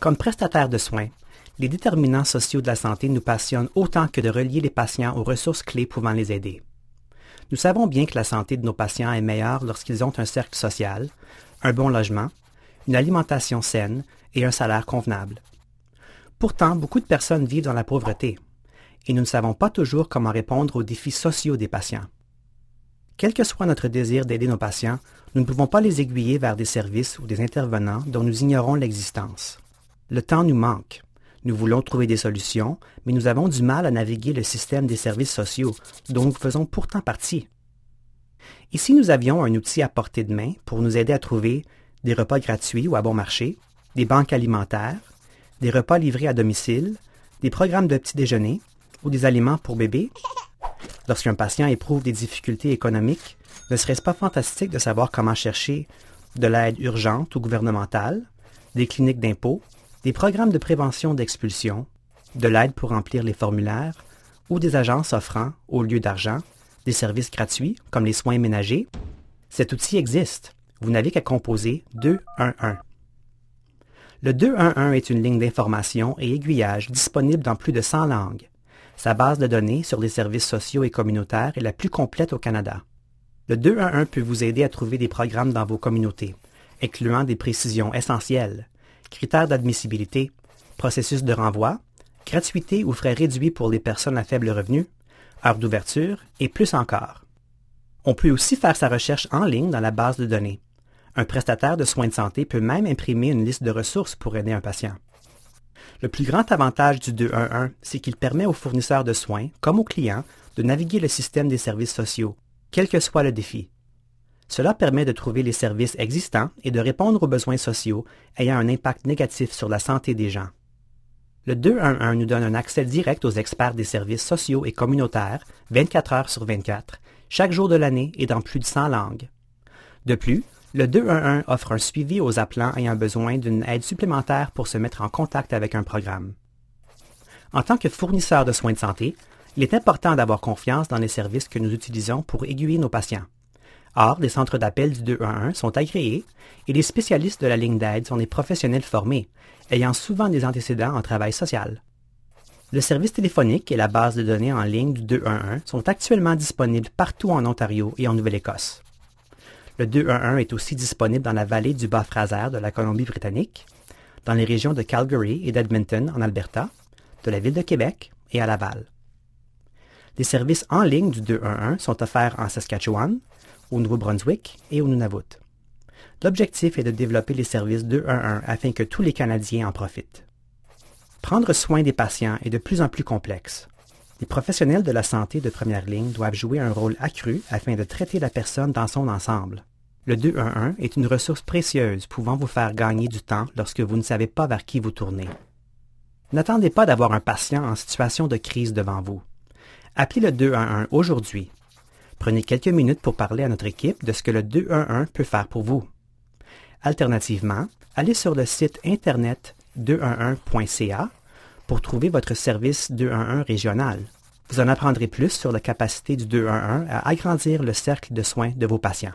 Comme prestataires de soins, les déterminants sociaux de la santé nous passionnent autant que de relier les patients aux ressources clés pouvant les aider. Nous savons bien que la santé de nos patients est meilleure lorsqu'ils ont un cercle social, un bon logement, une alimentation saine et un salaire convenable. Pourtant, beaucoup de personnes vivent dans la pauvreté et nous ne savons pas toujours comment répondre aux défis sociaux des patients. Quel que soit notre désir d'aider nos patients, nous ne pouvons pas les aiguiller vers des services ou des intervenants dont nous ignorons l'existence. Le temps nous manque. Nous voulons trouver des solutions, mais nous avons du mal à naviguer le système des services sociaux, dont nous faisons pourtant partie. Et si nous avions un outil à portée de main pour nous aider à trouver des repas gratuits ou à bon marché, des banques alimentaires, des repas livrés à domicile, des programmes de petit déjeuner ou des aliments pour bébés? Lorsqu'un patient éprouve des difficultés économiques, ne serait-ce pas fantastique de savoir comment chercher de l'aide urgente ou gouvernementale, des cliniques d'impôt, des programmes de prévention d'expulsion, de l'aide pour remplir les formulaires ou des agences offrant, au lieu d'argent, des services gratuits comme les soins ménagers? Cet outil existe. Vous n'avez qu'à composer 211. Le 211 est une ligne d'information et aiguillage disponible dans plus de 100 langues. Sa base de données sur les services sociaux et communautaires est la plus complète au Canada. Le 211 peut vous aider à trouver des programmes dans vos communautés, incluant des précisions essentielles, critères d'admissibilité, processus de renvoi, gratuité ou frais réduits pour les personnes à faible revenu, heures d'ouverture et plus encore. On peut aussi faire sa recherche en ligne dans la base de données. Un prestataire de soins de santé peut même imprimer une liste de ressources pour aider un patient. Le plus grand avantage du 211, c'est qu'il permet aux fournisseurs de soins, comme aux clients, de naviguer le système des services sociaux, quel que soit le défi. Cela permet de trouver les services existants et de répondre aux besoins sociaux ayant un impact négatif sur la santé des gens. Le 211 nous donne un accès direct aux experts des services sociaux et communautaires 24 heures sur 24, chaque jour de l'année et dans plus de 100 langues. De plus, le 211 offre un suivi aux appelants ayant besoin d'une aide supplémentaire pour se mettre en contact avec un programme. En tant que fournisseur de soins de santé, il est important d'avoir confiance dans les services que nous utilisons pour aiguiller nos patients. Or, les centres d'appel du 211 sont agréés et les spécialistes de la ligne d'aide sont des professionnels formés, ayant souvent des antécédents en travail social. Le service téléphonique et la base de données en ligne du 211 sont actuellement disponibles partout en Ontario et en Nouvelle-Écosse. Le 211 est aussi disponible dans la vallée du Bas-Fraser de la Colombie-Britannique, dans les régions de Calgary et d'Edmonton en Alberta, de la ville de Québec et à Laval. Les services en ligne du 211 sont offerts en Saskatchewan, au Nouveau-Brunswick et au Nunavut. L'objectif est de développer les services 211 afin que tous les Canadiens en profitent. Prendre soin des patients est de plus en plus complexe. Les professionnels de la santé de première ligne doivent jouer un rôle accru afin de traiter la personne dans son ensemble. Le 211 est une ressource précieuse pouvant vous faire gagner du temps lorsque vous ne savez pas vers qui vous tourner. N'attendez pas d'avoir un patient en situation de crise devant vous. Appelez le 211 aujourd'hui. Prenez quelques minutes pour parler à notre équipe de ce que le 211 peut faire pour vous. Alternativement, allez sur le site internet 211.ca pour trouver votre service 211 régional. Vous en apprendrez plus sur la capacité du 211 à agrandir le cercle de soins de vos patients.